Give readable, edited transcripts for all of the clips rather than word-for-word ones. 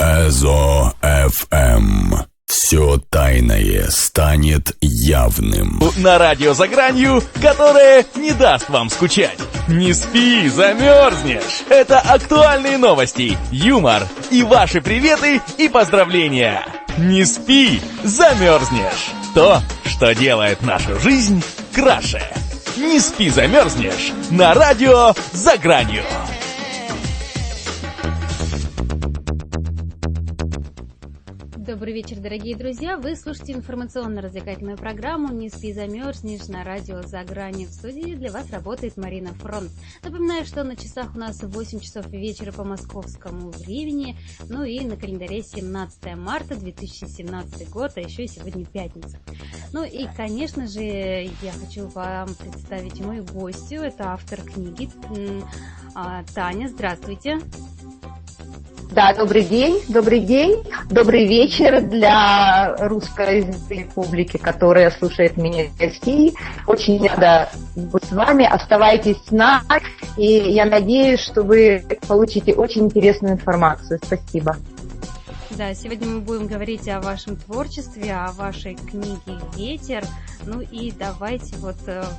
Эзо FM. Все тайное станет явным. На радио «За гранью», которое не даст вам скучать. Не спи, замерзнешь. Это актуальные новости, юмор и ваши приветы и поздравления. Не спи, замерзнешь. То, что делает нашу жизнь краше. Не спи, замерзнешь. На радио «За гранью». Добрый вечер, дорогие друзья. Вы слушаете информационно-развлекательную программу «Не спи, замерзнешь» на радио «За гранью». В студии для вас работает Марина Фронт. Напоминаю, что на часах у нас 8 часов вечера по московскому времени, ну и на календаре 17 марта 2017 год, а еще и сегодня пятница. Ну и, конечно же, я хочу вам представить мою гостью. Это автор книги Таня. Здравствуйте. Да, добрый день, добрый вечер для русской публики, которая слушает меня в России. Очень рада быть с вами, оставайтесь с нами, и я надеюсь, что вы получите очень интересную информацию. Спасибо. Да, сегодня мы будем говорить о вашем творчестве, о вашей книге «Ветер». Ну и давайте вот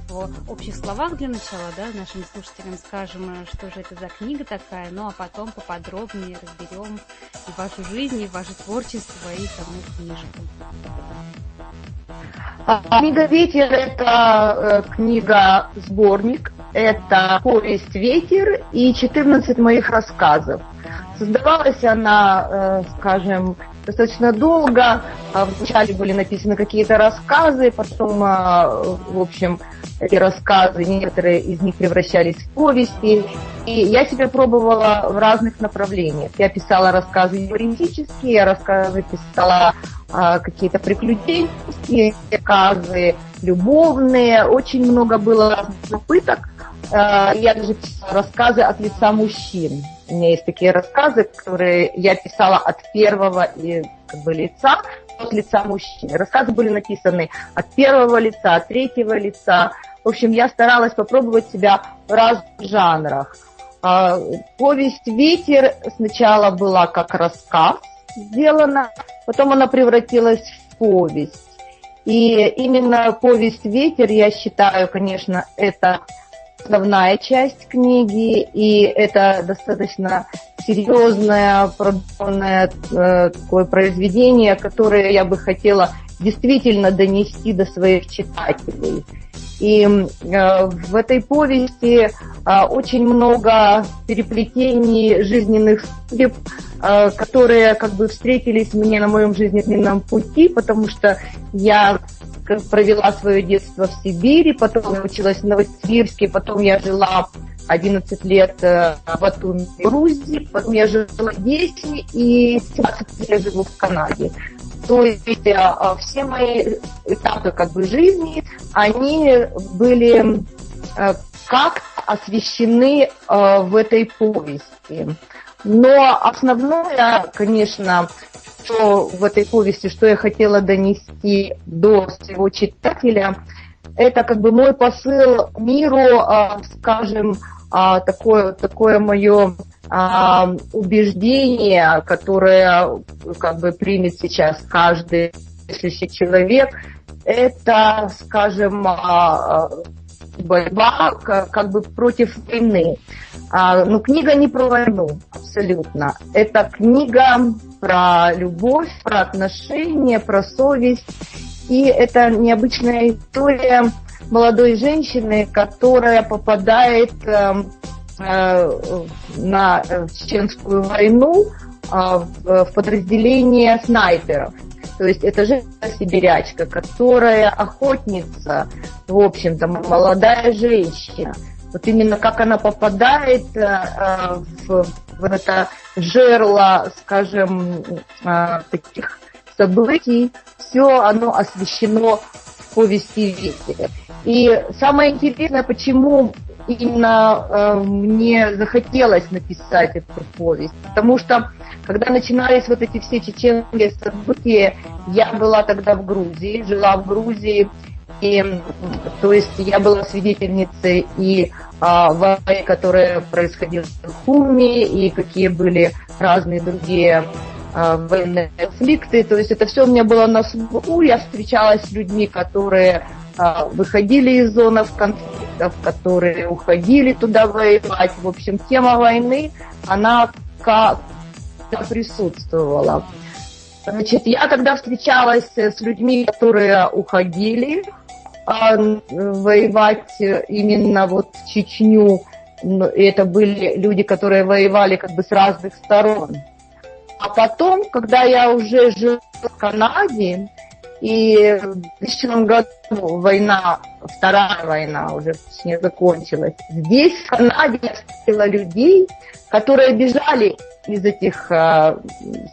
в общих словах для начала, да, нашим слушателям скажем, что же это за книга такая, ну а потом поподробнее разберем и вашу жизнь, и ваше творчество, и саму книжку. Книга «Ветер» – это книга-сборник, это повесть «Ветер» и 14 моих рассказов. Создавалась она, скажем, достаточно долго. Вначале были написаны какие-то рассказы, потом, в общем, эти рассказы, некоторые из них превращались в повести. И я себя пробовала в разных направлениях. Я писала рассказы юмористические, рассказы писала какие-то приключенческие, рассказы любовные. Очень много было разных попыток. Я даже писала рассказы от лица мужчин. У меня есть такие рассказы, которые я писала от первого лица, от лица мужчины. Рассказы были написаны от первого лица, от третьего лица. В общем, я старалась попробовать себя в разных жанрах. Повесть «Ветер» сначала была как рассказ сделана, потом она превратилась в повесть. И именно повесть «Ветер», я считаю, конечно, это основная часть книги, и это достаточно серьезное, продуманное такое произведение, которое я бы хотела действительно донести до своих читателей. И в этой повести очень много переплетений жизненных судеб, которые как бы встретились мне на моем жизненном пути, потому что я провела свое детство в Сибири, потом я училась в Новосибирске, потом я жила 11 лет в Батуми, Грузии, потом я жила в Одессе и 17 лет я живу в Канаде. То есть все мои этапы как бы жизни, они были как-то освещены в этой повести. Но основное, конечно, что в этой повести, что я хотела донести до своего читателя, это как бы мой посыл миру, скажем, такое мое убеждение, которое как бы примет сейчас каждый мыслящий человек, это, скажем, борьба как бы против войны. Но книга не про войну, абсолютно. Это книга про любовь, про отношения, про совесть. И это необычная история молодой женщины, которая попадает на Чеченскую войну в подразделение снайперов. То есть это женщина-сибирячка, которая охотница, в общем-то, молодая женщина. Вот именно как она попадает в это жерло, скажем, таких событий, все оно освещено в повести «Ветер». И самое интересное, почему именно мне захотелось написать эту повесть, потому что когда начинались вот эти все чеченские события, я была тогда в Грузии, жила в Грузии, и то есть я была свидетельницей и войны, которая происходила в Хуме, и какие были разные другие военные конфликты. То есть это все у меня было на слуху. Я встречалась с людьми, которые выходили из зон конфликтов, которые уходили туда воевать. В общем, тема войны, она присутствовала. Значит, я когда встречалась с людьми, которые уходили воевать именно вот в Чечню, это были люди, которые воевали как бы с разных сторон. А потом, когда я уже жила в Канаде, и в 2000 году вторая война уже не закончилась, здесь, в Канаде, я встретила людей, которые бежали из этих,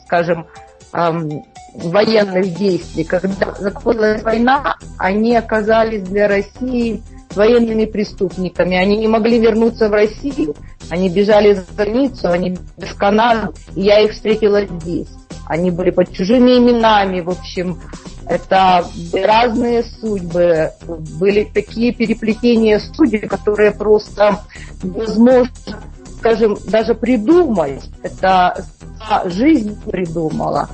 скажем, военных действий. Когда закончилась война, они оказались для России военными преступниками. Они не могли вернуться в Россию, они бежали за границу, они в Канаду, и я их встретила здесь. Они были под чужими именами, в общем, это разные судьбы, были такие переплетения судеб, которые просто невозможно, скажем, даже придумать. Это жизнь придумала.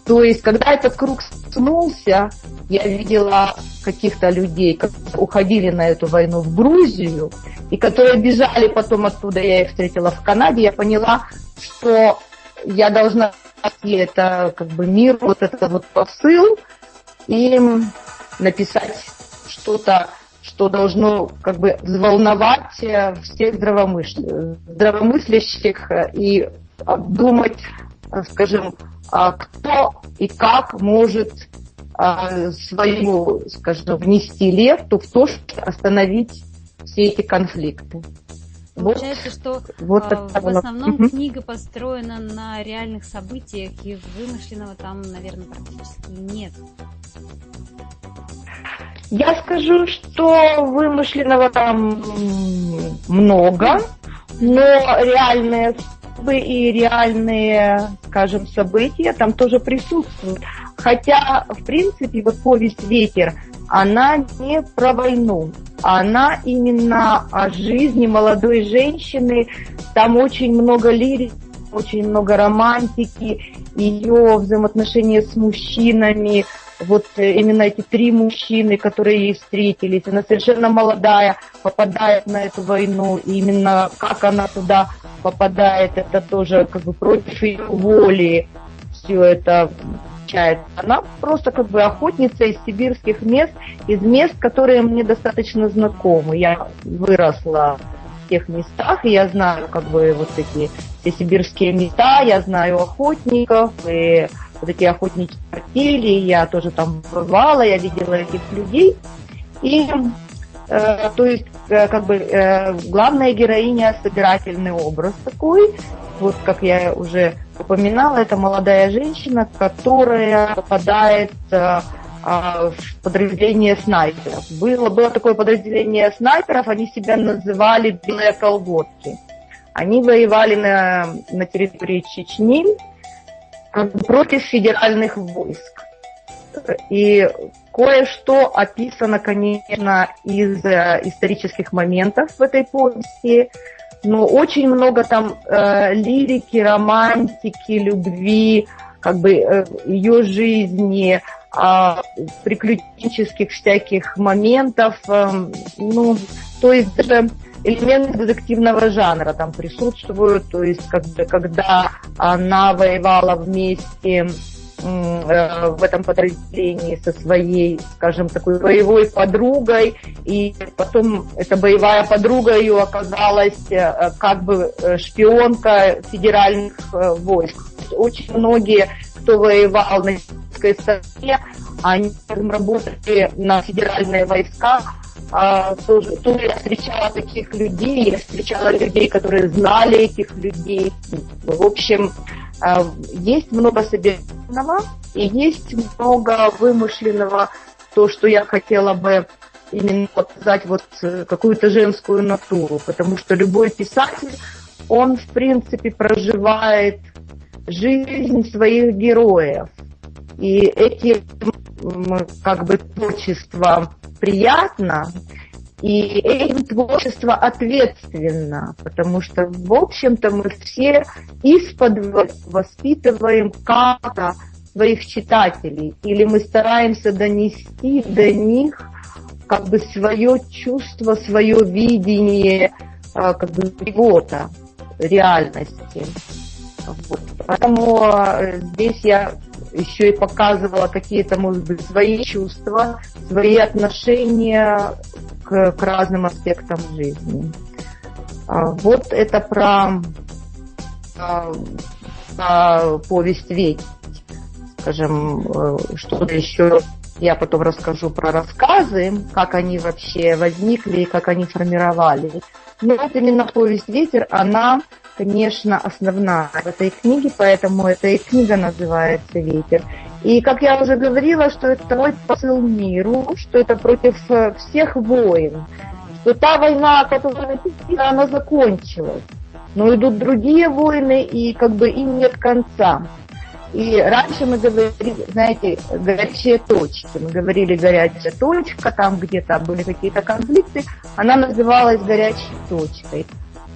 То есть, когда этот круг снулся, я видела каких-то людей, которые уходили на эту войну в Грузию, и которые бежали потом оттуда, я их встретила в Канаде, я поняла, что я должна найти это как бы мир, вот этот вот посыл, и написать что-то, что должно как бы взволновать всех здравомыслящих и обдумать, скажем, кто и как может свою, скажем, внести лепту в то, чтобы остановить все эти конфликты. Получается, что в основном книга построена на реальных событиях, и вымышленного там, наверное, практически нет. Я скажу, что вымышленного там много, но реальные и реальные, скажем, события там тоже присутствуют. Хотя, в принципе, вот повесть «Ветер», она не про войну, она именно о жизни молодой женщины. Там очень много лирики, очень много романтики, ее взаимоотношения с мужчинами. Вот именно эти 3 мужчины, которые ей встретились, она совершенно молодая, попадает на эту войну, и именно как она туда попадает, это тоже как бы против ее воли, все это получается. Она просто как бы охотница из сибирских мест, из мест, которые мне достаточно знакомы. Я выросла в тех местах, и я знаю как бы вот эти все сибирские места, я знаю охотников, и вот эти охотничьи артели, я тоже там бывала, я видела этих людей. И, то есть, как бы, главная героиня – собирательный образ такой. Вот, как я уже упоминала, это молодая женщина, которая попадает в подразделение снайперов. Было такое подразделение снайперов, они себя называли «Белые колготки». Они воевали на территории Чечни против федеральных войск. И кое-что описано, конечно, из исторических моментов в этой повести, но очень много там лирики, романтики, любви, как бы ее жизни, приключенческих всяких моментов, ну, то есть даже элементы детективного жанра там присутствуют, то есть когда она воевала вместе в этом подразделении со своей, скажем, такой боевой подругой, и потом эта боевая подруга ее оказалась как бы шпионка федеральных войск. Очень многие, кто воевал на сибирской стороне, они работали на федеральные войска. Тоже я встречала таких людей, я встречала людей, которые знали этих людей. В общем, есть много собирательного и есть много вымышленного, то, что я хотела бы именно показать вот какую-то женскую натуру, потому что любой писатель, он в принципе проживает жизнь своих героев, и эти как бы творчество приятно, И этим творчество ответственно, потому что, в общем-то, мы все исподволь воспитываем как-то своих читателей, или мы стараемся донести до них как бы свое чувство, свое видение как бы чего-то, реальности. Вот. Поэтому здесь я еще и показывала какие-то, может быть, свои чувства, свои отношения к разным аспектам жизни. Вот это про повесть «Ветер». Скажем, что-то еще я потом расскажу про рассказы, как они вообще возникли и как они формировались. Но вот именно повесть «Ветер», она, конечно, основная в этой книге, поэтому эта и книга называется «Ветер». И, как я уже говорила, что это мой посыл миру, что это против всех войн, что та война, которая написана, она закончилась. Но идут другие войны, и как бы им нет конца. И раньше мы говорили, знаете, горячие точки. Мы говорили горячая точка, там где-то были какие-то конфликты, она называлась горячей точкой.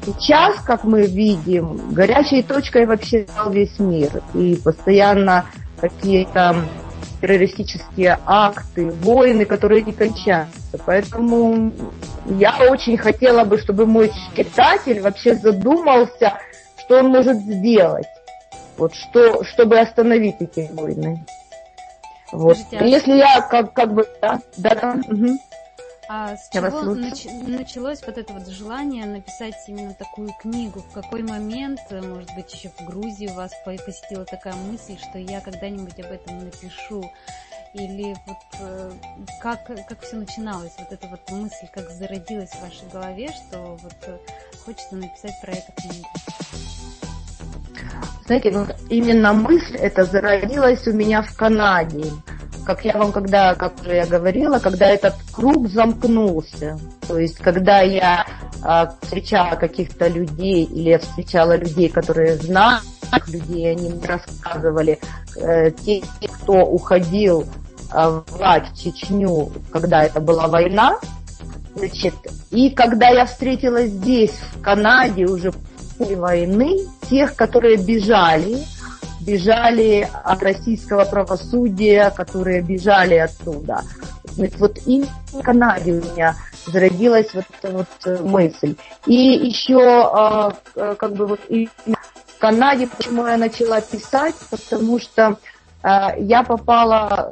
Сейчас, как мы видим, горячей точкой вообще стал весь мир. И постоянно какие-то террористические акты, войны, которые не кончаются. Поэтому я очень хотела бы, чтобы мой читатель вообще задумался, что он может сделать. Вот что, чтобы остановить эти войны. Вот. Если я как бы... Да. Угу. А с чего началось вот это вот желание написать именно такую книгу? В какой момент, может быть, еще в Грузии у вас посетила такая мысль, что я когда-нибудь об этом напишу? Или вот как все начиналось? Вот эта вот мысль, как зародилась в вашей голове, что вот хочется написать про эту книгу? Знаете, вот именно мысль эта зародилась у меня в Канаде. Как я вам как уже я говорила, когда этот круг замкнулся. То есть, когда я встречала каких-то людей, или я встречала людей, которые знают людей, они мне рассказывали, те, кто уходил в Чечню, когда это была война, значит, и когда я встретила здесь, в Канаде, уже после войны, тех, которые бежали от российского правосудия, которые бежали оттуда. Значит, вот именно в Канаде у меня зародилась вот эта вот мысль. И еще как бы вот и в Канаде, почему я начала писать, потому что я попала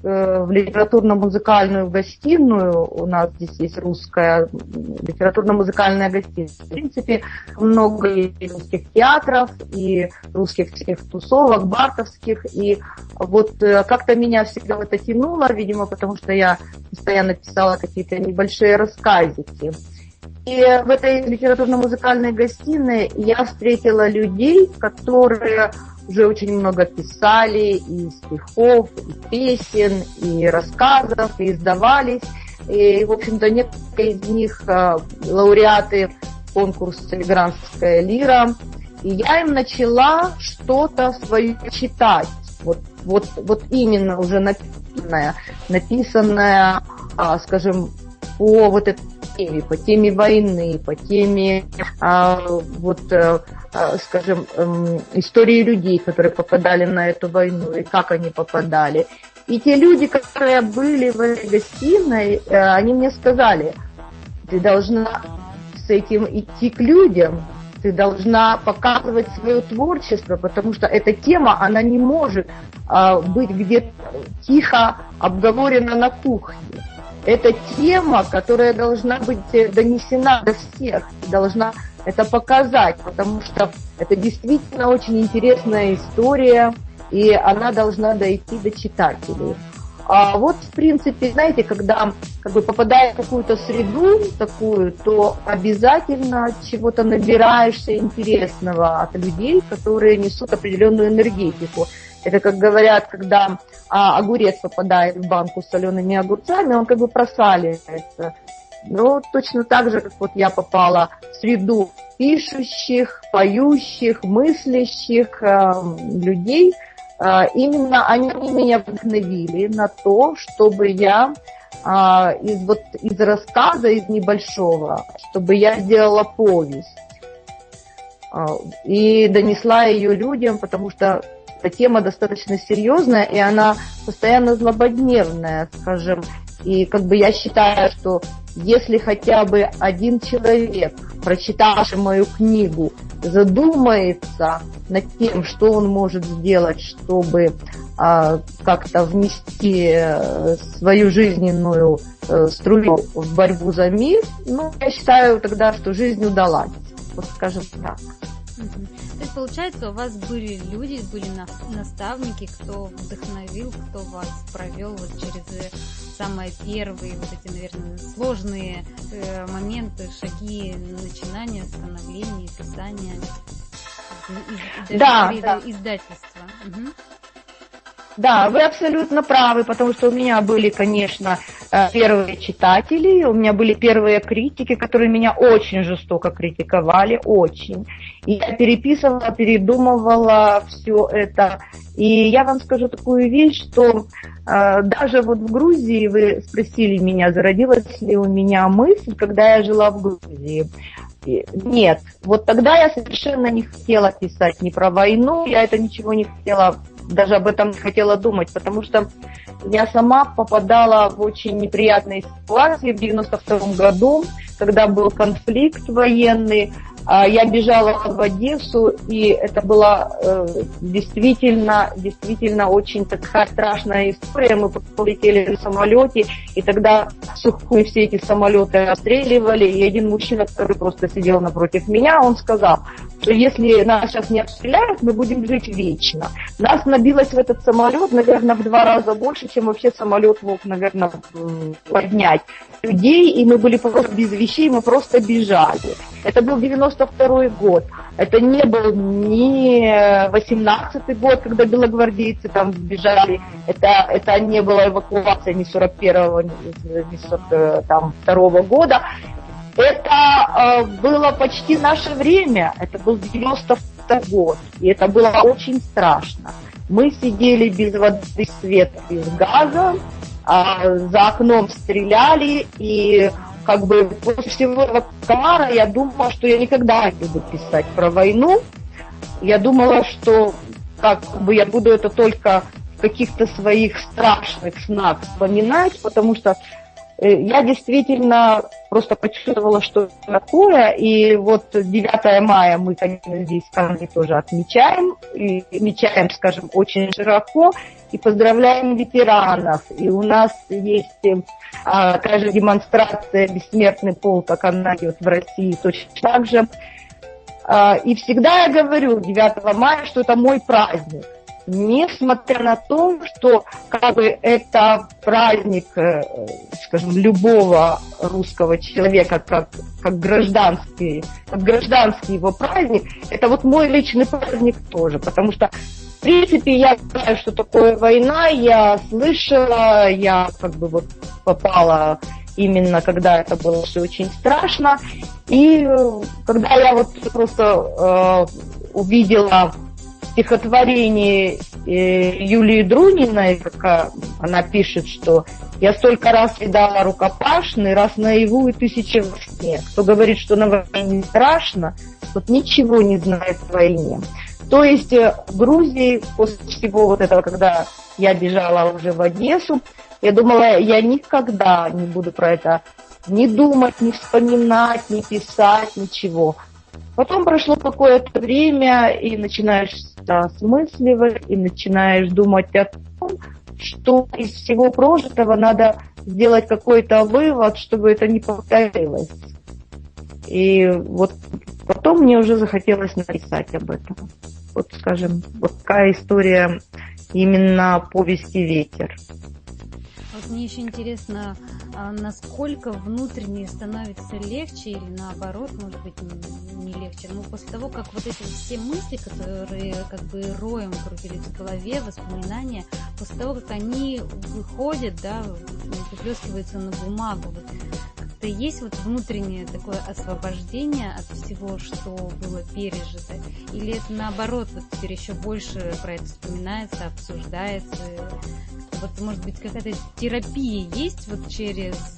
в литературно-музыкальную гостиную, у нас здесь есть русская литературно-музыкальная гостиная. В принципе, много русских театров и русских тусовок, бартовских, и вот как-то меня всегда это тянуло, видимо, потому что я постоянно писала какие-то небольшие рассказики. И в этой литературно-музыкальной гостиной я встретила людей, которые уже очень много писали и стихов, и песен, и рассказов, и издавались. И, в общем-то, некоторые из них лауреаты конкурса «Эмигрантская лира». И я им начала что-то свое читать. Вот именно уже написанное, скажем, по вот этой теме, по теме войны, по теме скажем, истории людей, которые попадали на эту войну, и как они попадали. И те люди, которые были в этой гостиной, они мне сказали: ты должна с этим идти к людям, ты должна показывать свое творчество, потому что эта тема, она не может быть где-то тихо обговорена на кухне. Это тема, которая должна быть донесена до всех, должна это показать, потому что это действительно очень интересная история, и она должна дойти до читателей. А вот, в принципе, знаете, когда как бы попадаешь в какую-то среду такую, то обязательно чего-то набираешься интересного от людей, которые несут определенную энергетику. Это, как говорят, когда огурец попадает в банку с солеными огурцами, он как бы просаливается. Но точно так же, как вот я попала в среду пишущих, поющих, мыслящих людей, именно они меня вдохновили на то, чтобы я из рассказа, из небольшого, чтобы я сделала повесть и донесла ее людям, потому что эта тема достаточно серьезная, и она постоянно злободневная, скажем. И как бы я считаю, что если хотя бы один человек, прочитавший мою книгу, задумается над тем, что он может сделать, чтобы как-то внести свою жизненную струю в борьбу за мир, ну, я считаю тогда, что жизнь удалась. Вот скажем так. То есть, получается, у вас были люди, были наставники, кто вдохновил, кто вас провел вот через самые первые, вот эти, наверное, сложные моменты, шаги начинания, становления, писания, даже издательства. Угу. Да, вы абсолютно правы, потому что у меня были, конечно, первые читатели, у меня были первые критики, которые меня очень жестоко критиковали, очень. И я переписывала, передумывала все это. И я вам скажу такую вещь, что даже вот в Грузии, вы спросили меня, зародилась ли у меня мысль, когда я жила в Грузии. Нет, вот тогда я совершенно не хотела писать ни про войну, я это ничего не хотела, даже об этом не хотела думать, потому что я сама попадала в очень неприятные ситуации в 92 году, когда был конфликт военный. Я бежала в Одессу, и это была действительно очень такая страшная история. Мы полетели на самолете, и тогда в сухую все эти самолеты расстреливали, и один мужчина, который просто сидел напротив меня, он сказал, что если нас сейчас не обстреляют, мы будем жить вечно. Нас набилось в этот самолет, наверное, в 2 раза больше, чем вообще самолет мог, наверное, поднять людей, и мы были просто без вещей, мы просто бежали. Это был 92-й год. Это не был ни 18-й год, когда белогвардейцы там бежали. Это не была эвакуация ни 41-го, ни 42-го года. Это было почти наше время. Это был 92-й год. И это было очень страшно. Мы сидели без воды, света, без газа. За окном стреляли, и как бы после всего этого кошмара я думала, что я никогда не буду писать про войну. Я думала, что как бы я буду это только в каких-то своих страшных снах вспоминать, потому что я действительно просто почувствовала, что это такое. И вот 9 мая мы, конечно, здесь в Канаде тоже отмечаем, и отмечаем, скажем, очень широко, и поздравляем ветеранов. И у нас есть такая же демонстрация «Бессмертный полк», как она идет в России, точно так же. И всегда я говорю 9 мая, что это мой праздник. Несмотря на то, что как бы это праздник, скажем, любого русского человека, как гражданский его праздник, это вот мой личный праздник тоже, потому что в принципе я знаю, что такое война, я слышала, я как бы вот попала именно когда это было все очень страшно, и когда я вот просто увидела стихотворение Юлии Друниной, как она пишет, что «Я столько раз видала рукопашный, раз наяву и 1000 во сне. Кто говорит, что на войне не страшно, тот ничего не знает о войне». То есть в Грузии после всего вот этого, когда я бежала уже в Одессу, я думала, я никогда не буду про это ни думать, ни вспоминать, ни писать, ничего. Потом прошло какое-то время, и начинаешь осмысливать, и начинаешь думать о том, что из всего прожитого надо сделать какой-то вывод, чтобы это не повторилось. И вот потом мне уже захотелось написать об этом. Вот, скажем, вот такая история именно повести «Ветер». Вот мне еще интересно, насколько внутренне становится легче или наоборот, может быть, не легче. Но после того, как вот эти все мысли, которые как бы роем крутились в голове, воспоминания, после того, как они выходят, да, выплескиваются на бумагу, вот, как-то есть вот внутреннее такое освобождение от всего, что было пережито? Или это наоборот, вот теперь еще больше про это вспоминается, обсуждается? Вот, может быть, какая-то терапия есть вот через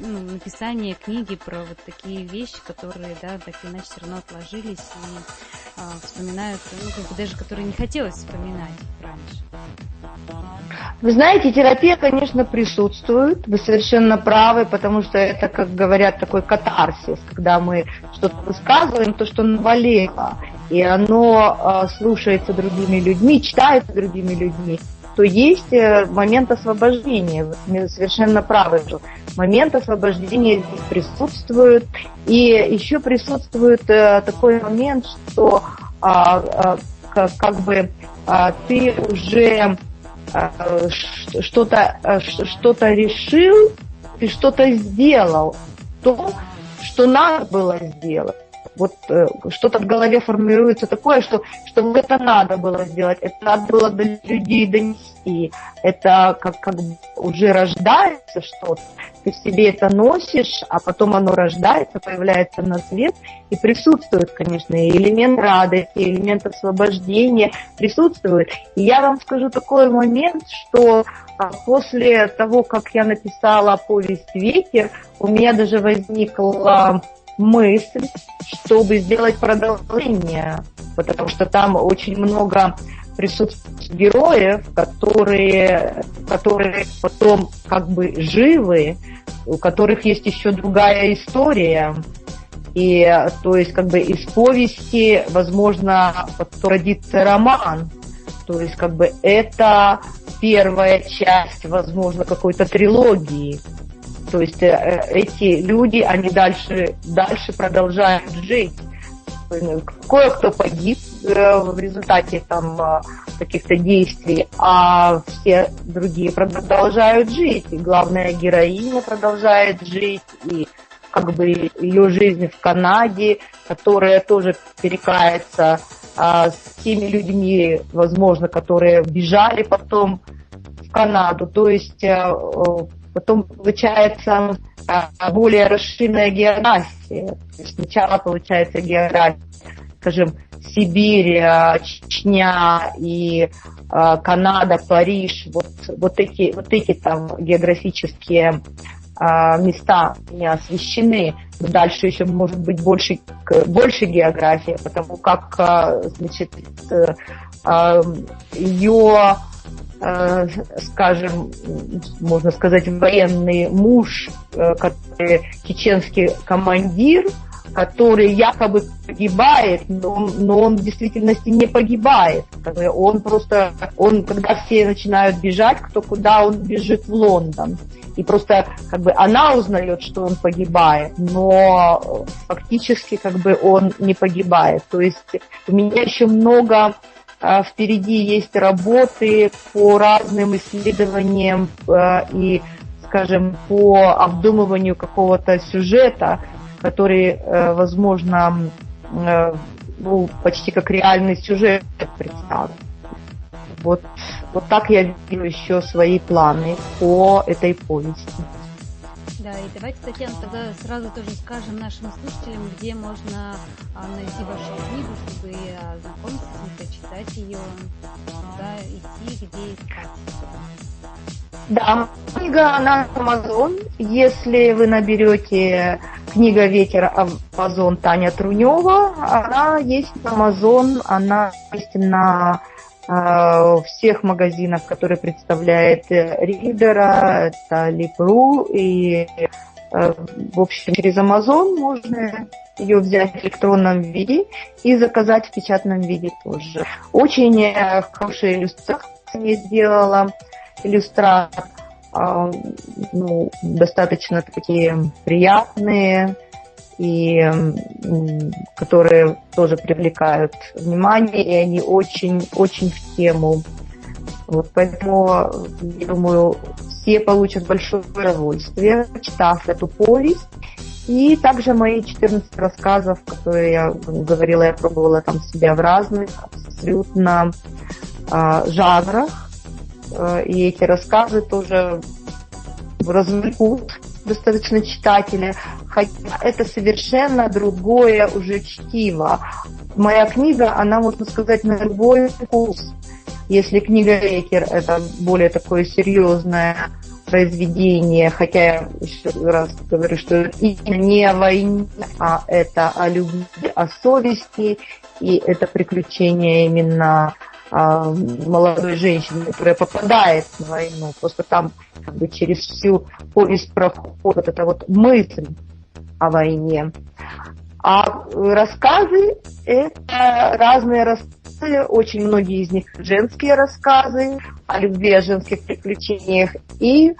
написание книги про вот такие вещи, которые, да, так или иначе все равно отложились и вспоминают, ну, как бы даже которые не хотелось вспоминать раньше. Вы знаете, терапия, конечно, присутствует, вы совершенно правы, потому что это, как говорят, такой катарсис, когда мы что-то высказываем, то, что навалило, и оно слушается другими людьми, читается другими людьми, то есть момент освобождения. Вы совершенно правы, что момент освобождения здесь присутствует, и еще присутствует такой момент, что как бы ты уже что-то решил, ты что-то сделал, то, что надо было сделать. Вот что-то в голове формируется такое, что это надо было сделать, это надо было до людей донести, это как уже рождается что-то, ты в себе это носишь, а потом оно рождается, появляется на свет, и присутствует, конечно, и элемент радости, и элемент освобождения присутствует. И я вам скажу такой момент, что после того, как я написала повесть «Ветер», у меня даже возникла мысль, чтобы сделать продолжение, потому что там очень много присутствует героев, которые потом как бы живы, у которых есть еще другая история. И то есть как бы из повести, возможно, потом родится роман. То есть как бы это первая часть, возможно, какой-то трилогии. То есть эти люди, они дальше продолжают жить. Кое-кто погиб в результате там каких-то действий, а все другие продолжают жить. И главная героиня продолжает жить, и как бы ее жизнь в Канаде, которая тоже перекается с теми людьми, возможно, которые бежали потом в Канаду. То есть потом получается более расширенная география. Сначала получается география, скажем, Сибирь, Чечня и Канада, Париж. Вот эти там географические места не освещены. Дальше еще может быть больше география, потому как, значит, ее, скажем, можно сказать, военный муж, который чеченский командир, который якобы погибает, но он в действительности не погибает. Он, когда все начинают бежать, кто куда, он бежит в Лондон. И просто как бы она узнает, что он погибает, но фактически как бы он не погибает. То есть у меня еще много впереди есть работы по разным исследованиям и, скажем, по обдумыванию какого-то сюжета, который, возможно, почти как реальный сюжет представлен. Вот так я вижу еще свои планы по этой повести. Да, и давайте, Татьяна, тогда сразу тоже скажем нашим слушателям, где можно найти вашу книгу, чтобы ознакомиться с ней, почитать ее, куда идти, где искать. Да, книга, она в Amazon. Если вы наберете «Книга «Ветер», Amazon, Таня Трунева», она есть в Amazon, она есть на всех магазинах, которые представляет Ридера, это Липру, и в общем через Amazon можно ее взять в электронном виде и заказать в печатном виде тоже. Очень хорошие иллюстрации сделала, иллюстрации достаточно такие приятные, и которые тоже привлекают внимание, и они очень в тему. Вот поэтому, я думаю, все получат большое удовольствие, читав эту повесть. И также мои 14 рассказов, которые я говорила, я пробовала там себя в разных абсолютно жанрах. И эти рассказы тоже развлекут достаточно читателя, хотя это совершенно другое уже чтиво. Моя книга, она, можно сказать, на любой вкус. Если книга «Ветер» — это более такое серьезное произведение, хотя я еще раз говорю, что это не о войне, а это о любви, о совести, и это приключение именно молодой женщины, которая попадает на войну. Просто там как бы через всю повесть проходит эта вот мысль о войне. А рассказы — это разные рассказы, очень многие из них женские рассказы о любви, о женских приключениях. И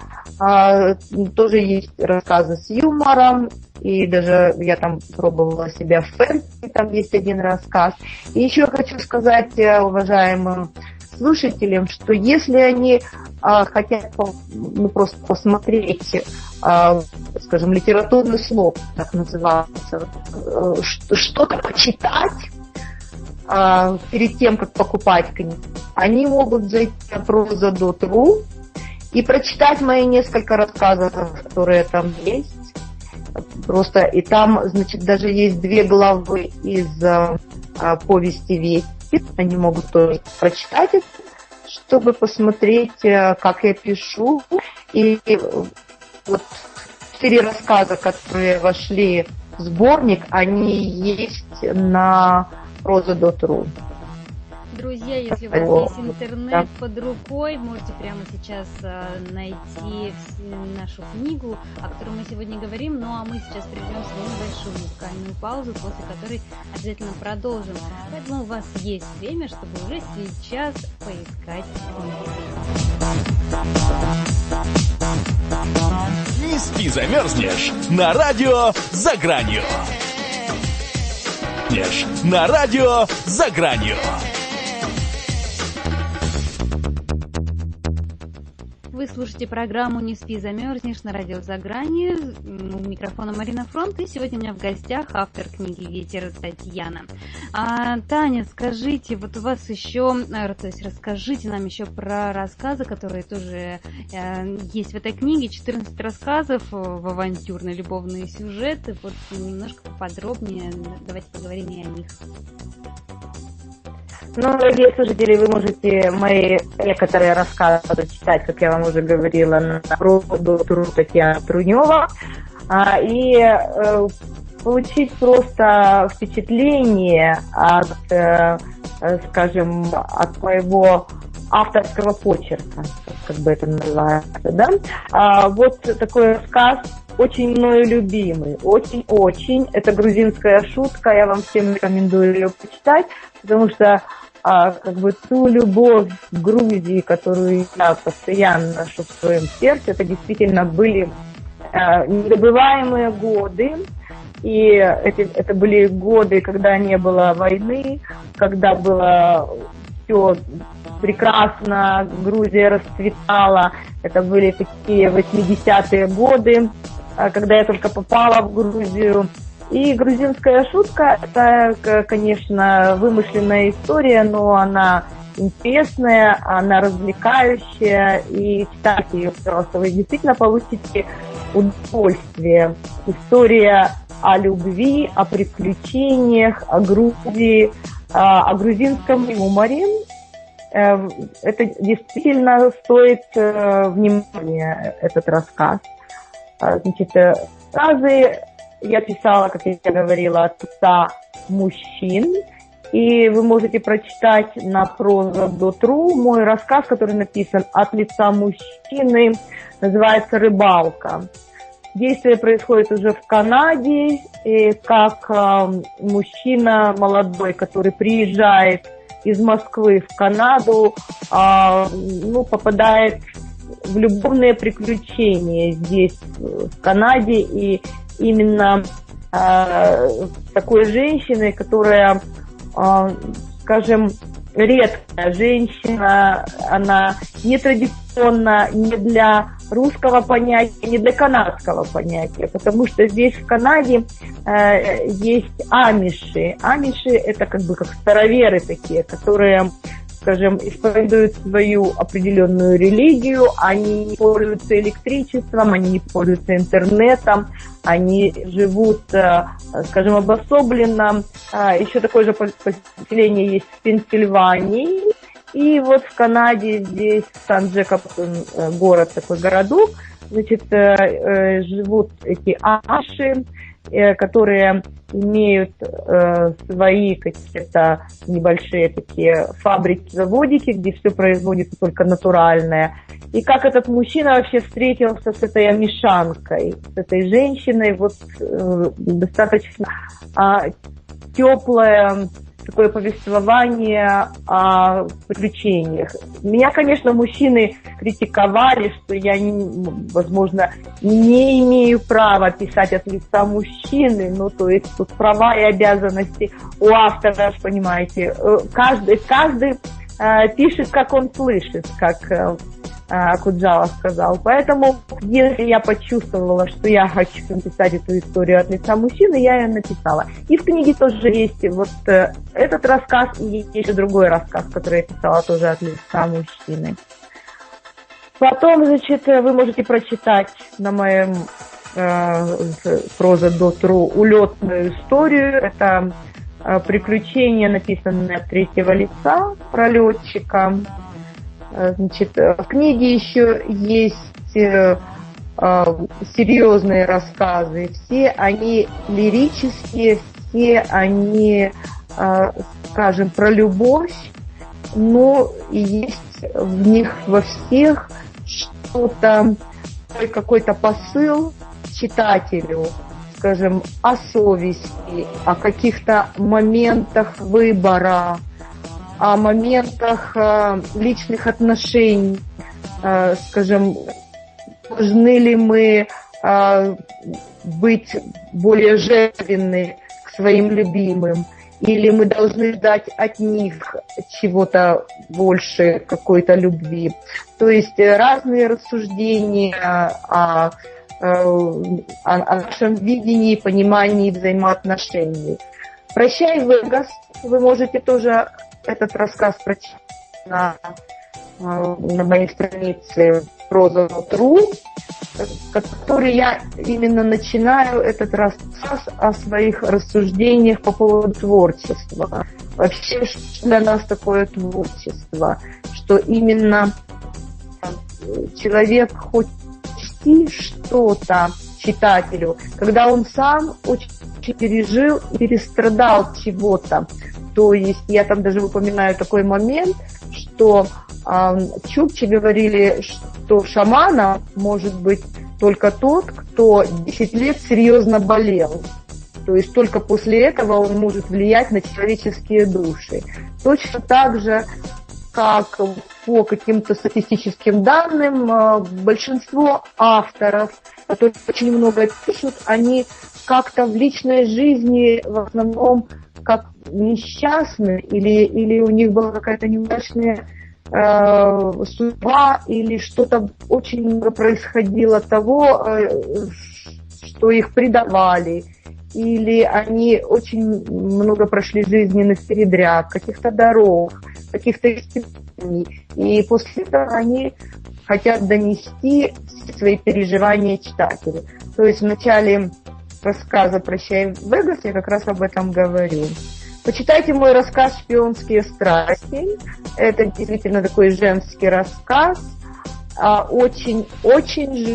тоже есть рассказы с юмором, и даже я там пробовала себя в фэнтези, там есть один рассказ. И еще хочу сказать уважаемым слушателям, что если они хотят просто посмотреть, скажем, литературный слог, так называется, что-то почитать перед тем, как покупать книгу, они могут зайти на proza.ru и прочитать мои несколько рассказов, которые там есть. Просто и там, значит, даже есть 2 главы из повести «Ветер». Они могут тоже прочитать это, чтобы посмотреть, как я пишу. И вот 4 рассказа, которые вошли в сборник, они есть на proza.ru. Друзья, если у вас есть интернет под рукой, можете прямо сейчас найти нашу книгу, о которой мы сегодня говорим. Ну а мы сейчас прервемся на небольшую музыкальную паузу, после которой обязательно продолжим. Поэтому у вас есть время, чтобы уже сейчас поискать книги. Не спи, замерзнешь на радио «За гранью». На радио «За гранью». Вы слушаете программу «Не спи, замерзнешь» на радио «За гранью». У микрофона Марина Фронт. И сегодня у меня в гостях автор книги «Ветер» Татьяна. Таня, скажите, вот у вас еще, то есть расскажите нам еще про рассказы, которые тоже есть в этой книге. 14 рассказов в авантюрные любовные сюжеты. Вот немножко поподробнее давайте поговорим и о них. Ну, дорогие слушатели, вы можете мои некоторые рассказы читать, как я вам уже говорила, на proza.ru Татьяна Трунева, и получить просто впечатление от, скажем, от моего авторского почерка, как бы это называется, да? Вот такой рассказ, очень мною любимый, очень-очень. Это грузинская шутка, я вам всем рекомендую ее почитать, потому что как бы ту любовь к Грузии, которую я постоянно ношу в своем сердце, это действительно были незабываемые годы. И это были годы, когда не было войны, когда было все прекрасно, Грузия расцветала. Это были такие 80-е годы, когда я только попала в Грузию. И грузинская шутка – это, конечно, вымышленная история, но она интересная, она развлекающая. И читайте ее, пожалуйста, вы действительно получите удовольствие. История о любви, о приключениях, о Грузии, о грузинском юморе. Это действительно стоит внимания, этот рассказ. Значит, рассказы я писала, как я говорила, от лица мужчин. И вы можете прочитать на proza.ru мой рассказ, который написан от лица мужчины, называется «Рыбалка». Действие происходит уже в Канаде, и как мужчина молодой, который приезжает из Москвы в Канаду, попадает в любовные приключения здесь, в Канаде, и именно такой женщиной, которая, скажем, редкая женщина, она не традиционна ни для русского понятия, ни для канадского понятия, потому что здесь в Канаде есть амиши. Амиши – это как бы как староверы такие, которые, скажем, исповедуют свою определенную религию, они не пользуются электричеством, они не пользуются интернетом, они живут, скажем, обособленно. Еще такое же поселение есть в Пенсильвании, И вот в Канаде, здесь Сан-Джекобсон, город, такой городок, значит, живут эти амиши, которые имеют свои какие-то небольшие такие фабрики, заводики, где все производится только натуральное. И как этот мужчина вообще встретился с этой амишанкой, с этой женщиной, вот достаточно теплое такое повествование о приключениях. Меня, конечно, мужчины критиковали, что я, возможно, не имею права писать от лица мужчины, ну, то есть тут права и обязанности у автора, понимаете. Каждый пишет, как он слышит, как Акуджава сказал. Поэтому, если я почувствовала, что я хочу написать эту историю от лица мужчины, я ее написала. И в книге тоже есть вот этот рассказ, и есть еще другой рассказ, который я писала тоже от лица мужчины. Потом, значит, вы можете прочитать на моем proza.ru улетную историю. Это приключения, написанные от третьего лица про летчика. Значит, в книге еще есть серьезные рассказы. Все они лирические, все они, скажем, про любовь, но есть в них во всех что-то, какой-то посыл читателю, скажем, о совести, о каких-то моментах выбора, о моментах личных отношений, скажем, должны ли мы быть более жертвенны к своим любимым, или мы должны ждать от них чего-то больше, какой-то любви. То есть разные рассуждения о нашем видении, понимании взаимоотношений. «Прощай, Вегас» вы можете тоже этот рассказ прочитать на моей странице proza.ru, который я именно начинаю этот рассказ о своих рассуждениях по поводу творчества. Вообще, что для нас такое творчество? Что именно человек хочет нести что-то читателю, когда он сам очень пережил и перестрадал чего-то. То есть я там даже упоминаю такой момент, что чукчи говорили, что шаманом может быть только тот, кто 10 лет серьезно болел. То есть только после этого он может влиять на человеческие души. Точно так же, как по каким-то статистическим данным, большинство авторов, которые очень много пишут, они как-то в личной жизни в основном как несчастны, или у них была какая-то неудачная судьба, или что-то очень много происходило того, что их предавали, или они очень много прошли жизненных передряг, каких-то дорог, каких-то испытаний, и после этого они хотят донести свои переживания читателю. То есть в начале рассказа «Прощай, Вегас» я как раз об этом говорю. Почитайте мой рассказ «Шпионские страсти». Это действительно такой женский рассказ, очень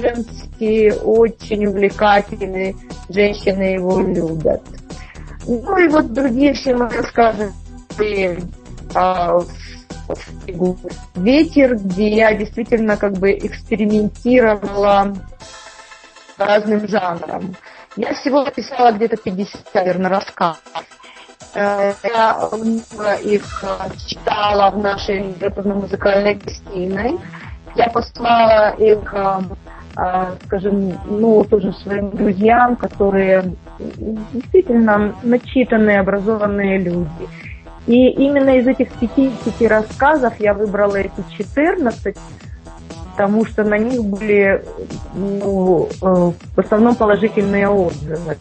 женский, очень увлекательный. Женщины его любят. Ну и вот другие все мои рассказы «Ветер», где я действительно как бы экспериментировала с разным жанром. Я всего написала где-то 50, наверное, рассказов. Я их читала в нашей литературно-музыкальной гостиной. Я послала их, скажем, тоже своим друзьям, которые действительно начитанные, образованные люди. И именно из этих 50 рассказов я выбрала эти 14, потому что на них были в основном положительные отзывы.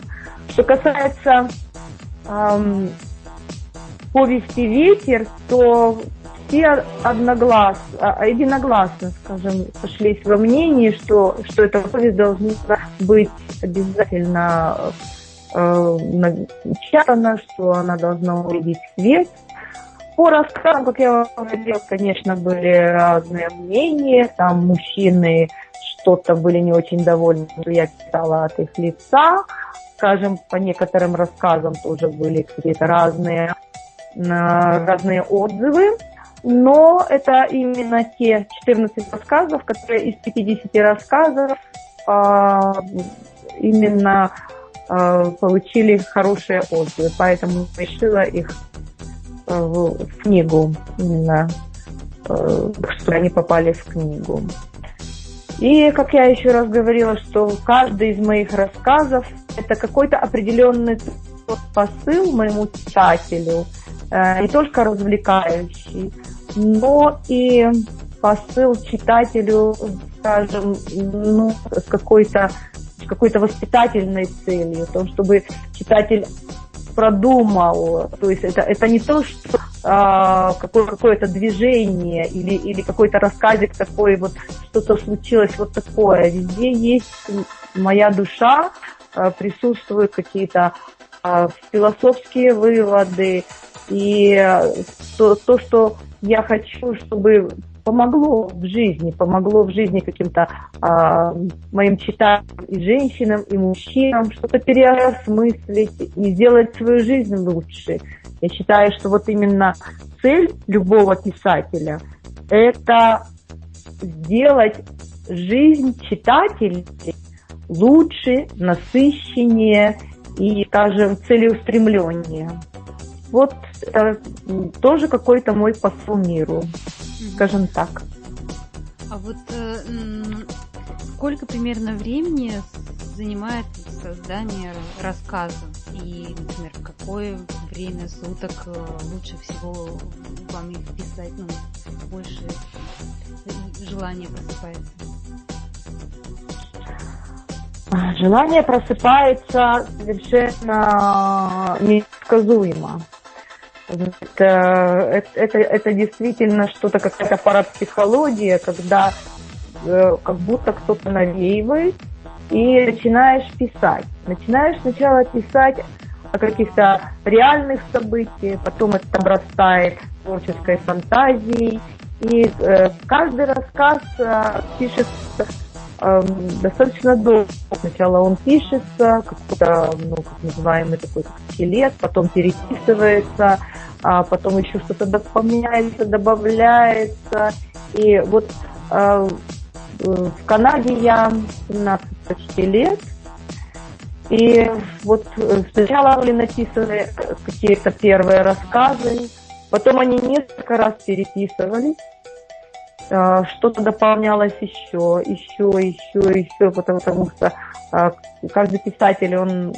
Что касается повести «Ветер», то все единогласно, скажем, сошлись во мнении, что эта повесть должна быть обязательно напечатана, что она должна увидеть свет. По рассказам, как я вам говорила, конечно, были разные мнения. Там мужчины что-то были не очень довольны, что я читала от их лица. Скажем, по некоторым рассказам тоже были какие-то разные отзывы. Но это именно те 14 рассказов, которые из 50 рассказов именно получили хорошие отзывы. Поэтому решила их в книгу, именно что они попали в книгу. И, как я еще раз говорила, что каждый из моих рассказов это какой-то определенный посыл моему читателю, не только развлекающий, но и посыл читателю, скажем, с какой-то воспитательной целью, то, чтобы читатель продумал, то есть это не то, что какое-то движение или какой-то рассказик такой, вот что-то случилось вот такое. Везде есть моя душа, присутствуют какие-то философские выводы, и то, что я хочу, чтобы помогло в жизни каким-то моим читателям и женщинам, и мужчинам, что-то переосмыслить и сделать свою жизнь лучше. Я считаю, что вот именно цель любого писателя – это сделать жизнь читателей лучше, насыщеннее и, скажем, целеустремленнее. Вот это тоже какой-то мой посыл миру, скажем так. А вот сколько примерно времени занимает создание рассказа? И, например, в какое время суток лучше всего вам их писать? Больше желания просыпается? Желание просыпается совершенно непредсказуемо. Это действительно что-то, какая-то парапсихология, когда как будто кто-то навеивает, и начинаешь писать. Начинаешь сначала писать о каких-то реальных событиях, потом это обрастает творческой фантазией, и каждый рассказ пишется достаточно долго. Сначала он пишется, какой-то, как называемый такой скелет, потом переписывается, а потом еще что-то дополняется, добавляется. И вот в Канаде я 17 почти лет, и вот сначала были написаны какие-то первые рассказы, потом они несколько раз переписывались, что-то дополнялось еще, потому что каждый писатель, он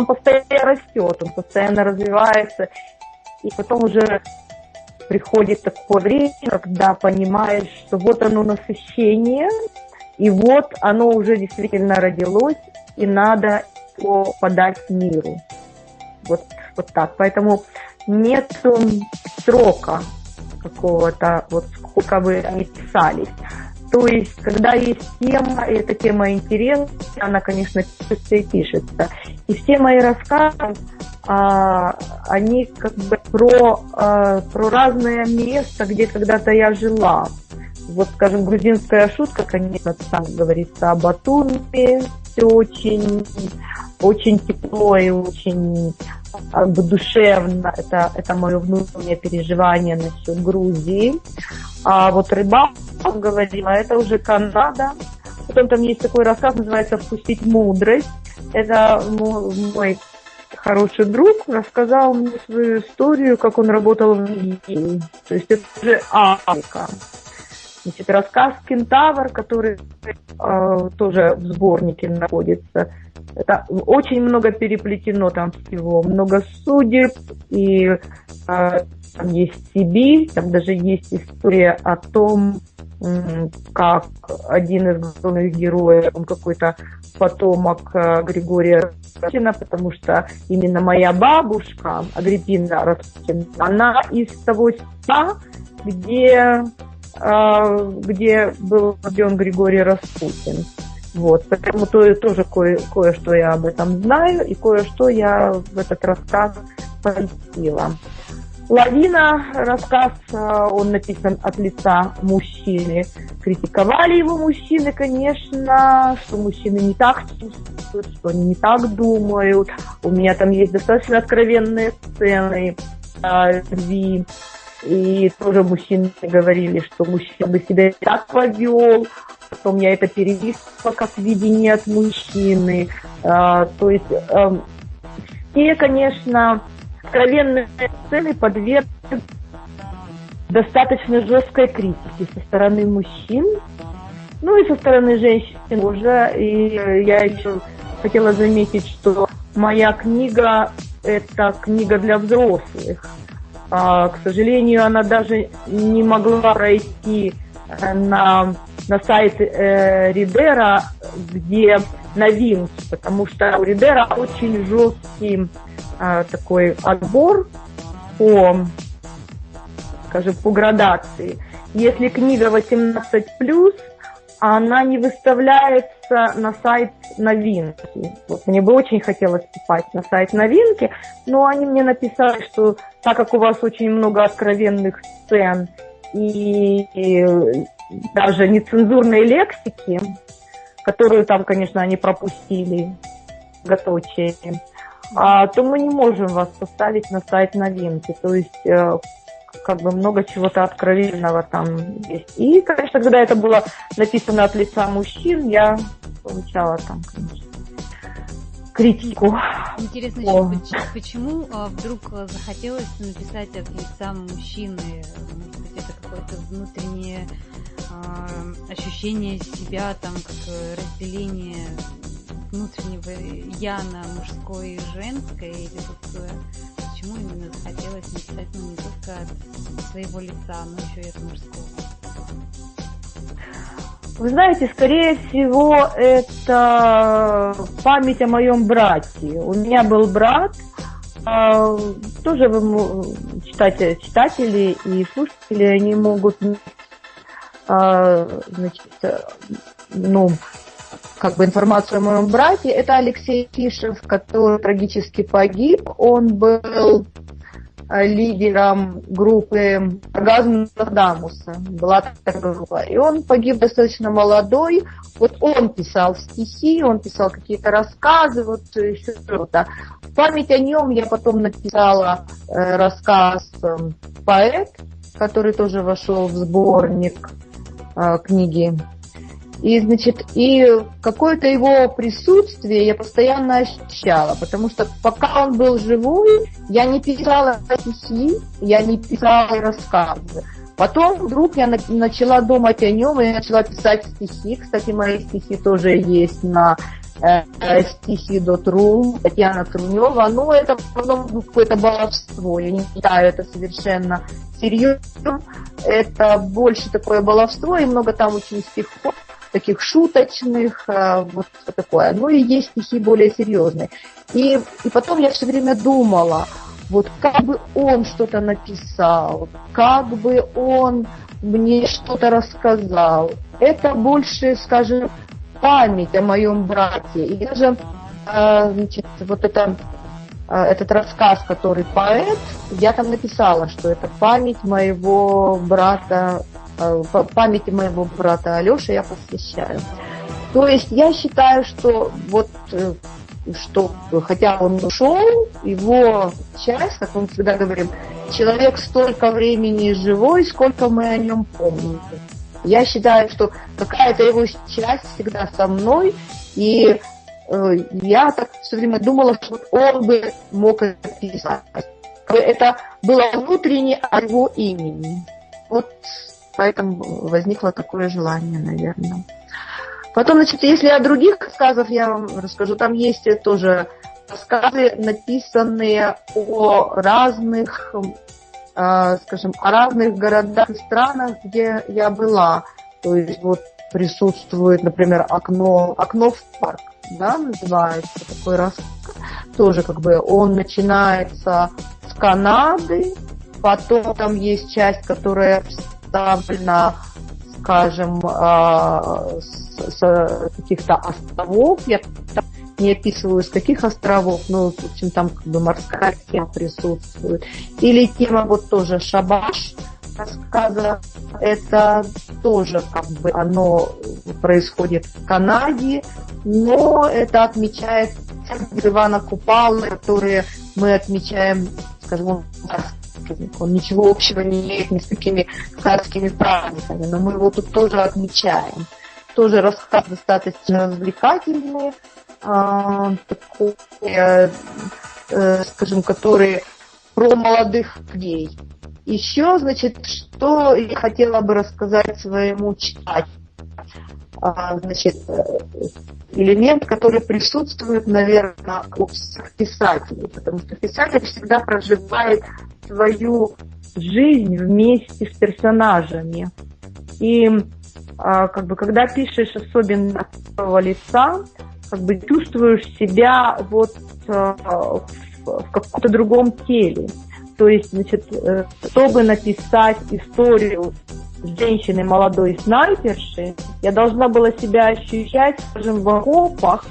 постоянно растет, он постоянно развивается, и потом уже приходит такое время, когда понимаешь, что вот оно насыщение, и вот оно уже действительно родилось, и надо его подать миру. Вот так. Поэтому нет срока какого-то, вот сколько бы они писались. То есть, когда есть тема, и эта тема интересна, она, конечно, пишется и пишется. И все мои рассказы, они как бы про разное место, где когда-то я жила. Вот, скажем, грузинская шутка, конечно, там говорится о Батуми, все очень тепло и очень душевно. Это мое внутреннее переживание насчет Грузии. А вот рыбалка, говорила, это уже Канада. Потом там есть такой рассказ, называется «Впустить мудрость». Это мой хороший друг рассказал мне свою историю, как он работал в Нигерии. То есть это уже Африка. Значит, рассказ «Кентавр», который тоже в сборнике находится. Это очень много переплетено там всего, много судеб, и там есть Сибирь, там даже есть история о том, как один из главных героев, он какой-то потомок Григория Распутина, потому что именно моя бабушка, Агриппина Распутина, она из того села, где был рожден Григорий Распутин. Вот, поэтому тоже кое-что я об этом знаю, и кое-что я в этот рассказ поместила. «Лавина», рассказ, он написан от лица мужчины. Критиковали его мужчины, конечно, что мужчины не так чувствуют, что они не так думают. У меня там есть достаточно откровенные сцены любви. И тоже мужчины говорили, что мужчина бы себя так повел. Потом я это перевесила как видение от мужчины. То есть все, конечно, откровенные сцены подвергнуты достаточно жесткой критике со стороны мужчин, ну и со стороны женщин уже. И я еще хотела заметить, что моя книга – это книга для взрослых. К сожалению, она даже не могла пройти на сайт Ридера, где новинки, потому что у Ридера очень жесткий такой отбор по градации. Если книга 18+, она не выставляется на сайт новинки. Вот мне бы очень хотелось попасть на сайт новинки, но они мне написали, что так как у вас очень много откровенных сцен и даже нецензурной лексики, которую там, конечно, они пропустили, готовчие, то мы не можем вас поставить на сайт новинки. То есть как бы много чего-то откровенного там есть. И, конечно, когда это было написано от лица мужчин, я получала там, конечно, критику. Интересно еще, почему вдруг захотелось написать от лица мужчины? Может быть, это какое-то внутреннее ощущение себя, там, как разделение внутреннего я на мужское и женское, или вот почему именно захотелось написать, ну, не только от своего лица, но еще и от мужского? Вы знаете, скорее всего, это память о моем брате. У меня был брат, тоже читатели и слушатели, они могут, информацию о моем брате. Это Алексей Фишев, который трагически погиб. Он был лидером группы «Оргазм Нострадамуса». Была такая группа. И он погиб достаточно молодой. Вот он писал стихи, он писал какие-то рассказы, вот еще что-то. В память о нем я потом написала рассказ «Поэт», который тоже вошел в сборник книги. И какое-то его присутствие я постоянно ощущала, потому что пока он был живой, я не писала стихи, я не писала рассказы. Потом вдруг я начала думать о нем и начала писать стихи. Кстати, мои стихи тоже есть на стихи.ру, Татьяна Трунева. Но это какое-то баловство. Я не считаю это совершенно серьезно. Это больше такое баловство, и много там очень стихов таких шуточных, вот такое. Ну и есть стихи более серьезные. И потом я все время думала, вот как бы он что-то написал, как бы он мне что-то рассказал. Это больше, скажем, память о моем брате. И даже этот рассказ, который «Поэт», я там написала, что это память моего брата, памяти моего брата Алёши я посвящаю. То есть я считаю, что хотя он ушел, его часть, как мы всегда говорим, человек столько времени живой, сколько мы о нем помним. Я считаю, что какая-то его часть всегда со мной, и я так все время думала, что он бы мог это писать. Это было внутренне от его имени. Вот поэтому возникло такое желание, наверное. Потом, если о других рассказах я вам расскажу, там есть тоже рассказы, написанные о разных, о разных городах и странах, где я была. То есть вот присутствует, например, окно в парк, да, называется такой рассказ. Тоже он начинается с Канады, потом там есть часть, которая представлена, скажем, с каких-то островов. Я не описываю, с каких островов, но, в общем, там как бы морская тема присутствует. Или тема вот тоже «Шабаш» рассказа, это тоже как бы оно происходит в Канаде, но это отмечает Ивана Купалы, которые мы отмечаем, скажем, он ничего общего не имеет ни с какими царскими праздниками, но мы его тут тоже отмечаем. Тоже рассказ достаточно развлекательный, такой, скажем, который про молодых людей. Еще, значит, что я хотела бы рассказать своему читателю. Значит, элемент, который присутствует, наверное, у всех писателей, потому что писатель всегда проживает свою жизнь вместе с персонажами. И как бы, когда пишешь особенно от первого лица, как бы чувствуешь себя вот в каком-то другом теле. То есть, значит, чтобы написать историю женщины молодой снайперши, я должна была себя ощущать, скажем, в окопах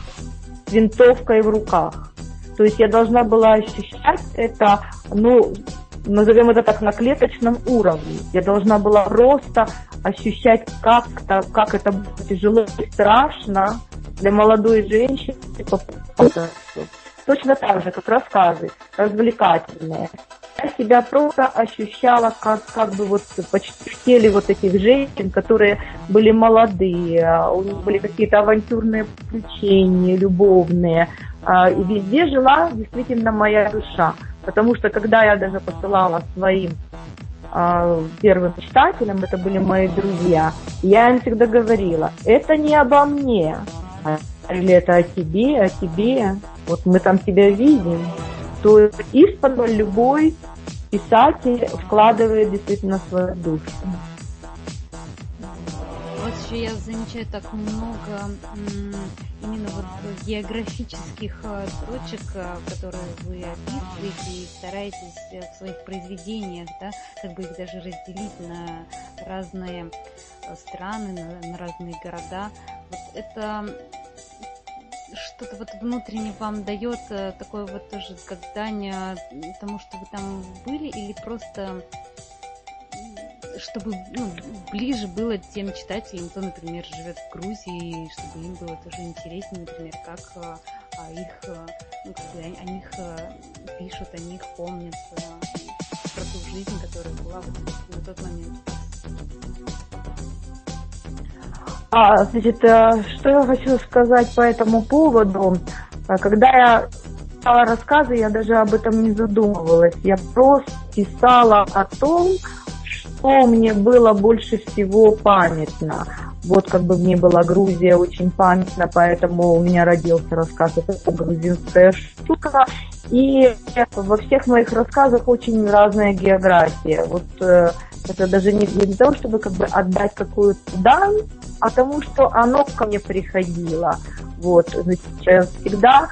с винтовкой в руках. То есть я должна была ощущать это, ну, назовем это так, на клеточном уровне. Я должна была просто ощущать, как это было тяжело и страшно для молодой женщины. Точно так же, как рассказы, развлекательные. Я себя просто ощущала как бы вот почти в теле вот этих женщин, которые были молодые, у них были какие-то авантюрные приключения, любовные. И везде жила действительно моя душа. Потому что когда я даже посылала своим первым читателям, это были мои друзья, я им всегда говорила, это не обо мне, или это о тебе, вот мы там тебя видим. То есть исподволь любой писатель вкладывает действительно свою душу. Вот еще я замечаю так много именно вот географических точек, которые вы описываете и стараетесь в своих произведениях, да, как бы их даже разделить на разные страны, на разные города. Вот это что-то вот внутренне вам дает такое вот тоже как дань тому, что вы там были, или просто чтобы ближе было тем читателям, кто, например, живет в Грузии, чтобы им было тоже интереснее, например, как их, о них пишут, о них помнят, про ту жизнь, которая была вот на тот момент. Значит, что я хочу сказать по этому поводу. Когда я писала рассказы, я даже об этом не задумывалась. Я просто писала о том, что мне было больше всего памятно. Вот как бы мне была Грузия очень памятна, поэтому у меня родился рассказ «Это грузинская штука». И во всех моих рассказах очень разная география. Вот это даже не для того, чтобы как бы отдать какую-то дань, а тому, что оно ко мне приходило. Вот, значит, всегда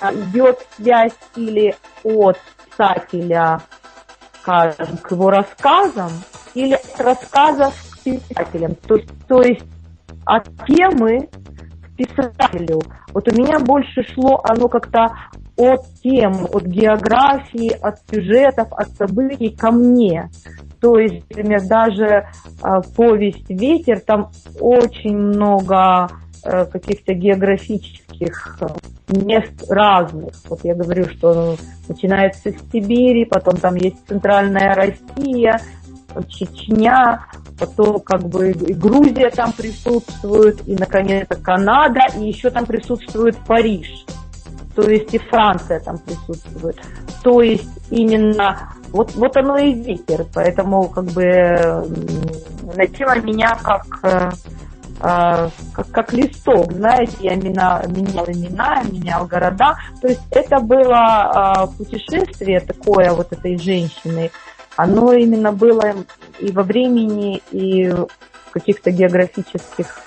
идет связь или от писателя, скажем, к его рассказам, или от рассказов к писателям. То есть от темы к писателю. Вот у меня больше шло оно как-то от тем, от географии, от сюжетов, от событий ко мне. То есть, например, даже повесть «Ветер», там очень много каких-то географических мест разных. Вот я говорю, что начинается с Сибири, потом там есть Центральная Россия, Чечня, потом как бы и Грузия там присутствует, и, наконец, Канада, и еще там присутствует Париж. То есть и Франция там присутствует. То есть именно вот оно и «Ветер», поэтому как бы начало меня как листок, знаете, я менял имена, менял города. То есть это было путешествие такое вот этой женщины. Оно именно было и во времени, и в каких-то географических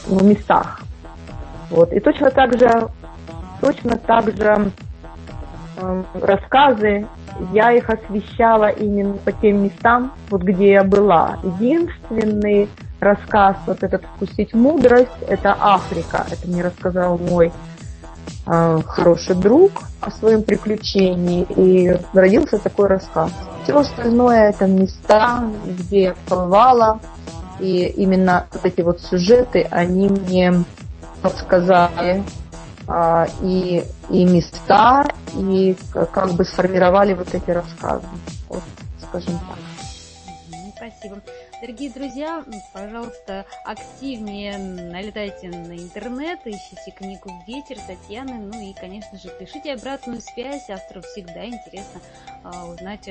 местах. Вот. И точно так же рассказы, я их освещала именно по тем местам, вот где я была. Единственный рассказ вот этот «Вкусить мудрость». Это Африка. Это мне рассказал мой хороший друг о своем приключении. И родился такой рассказ. Все остальное это места, где я побывала. И именно вот эти вот сюжеты, они мне подсказали и места, и как бы сформировали вот эти рассказы. Вот, скажем так. Спасибо. Дорогие друзья, пожалуйста, активнее налетайте на интернет, ищите книгу «Ветер» Татьяны, ну и, конечно же, пишите обратную связь, автору всегда интересно узнать,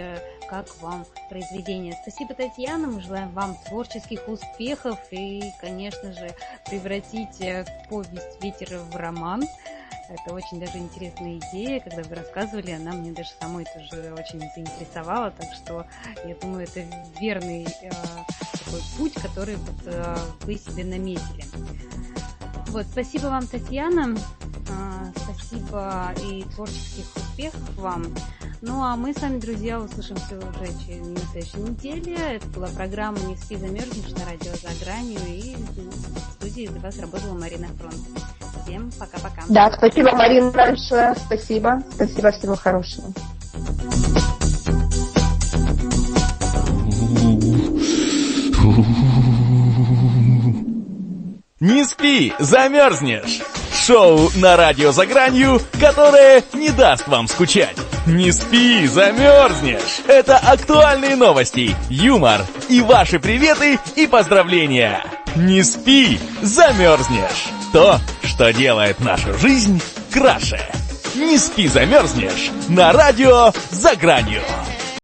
как вам произведение. Спасибо, Татьяна, мы желаем вам творческих успехов и, конечно же, превратить повесть «Ветер» в роман. Это очень даже интересная идея, когда вы рассказывали, она мне даже самой тоже очень заинтересовала, так что я думаю, это верный такой путь, который вы себе наметили. Вот, спасибо вам, Татьяна, спасибо и творческих успехов вам. Ну а мы с вами, друзья, услышимся уже на следующей неделе. Это была программа «Не спи, замерзнешь» на радио «За гранью», и в студии для вас работала Марина Фронт. Всем пока-пока. Да, спасибо, Марина, большое. Спасибо. Спасибо, всего хорошего. Не спи, замерзнешь! Шоу на радио «За гранью», которое не даст вам скучать. Не спи, замерзнешь! Это актуальные новости, юмор и ваши приветы и поздравления. Не спи, замерзнешь! То, что делает нашу жизнь краше. Не спи, замерзнешь! На радио «За гранью».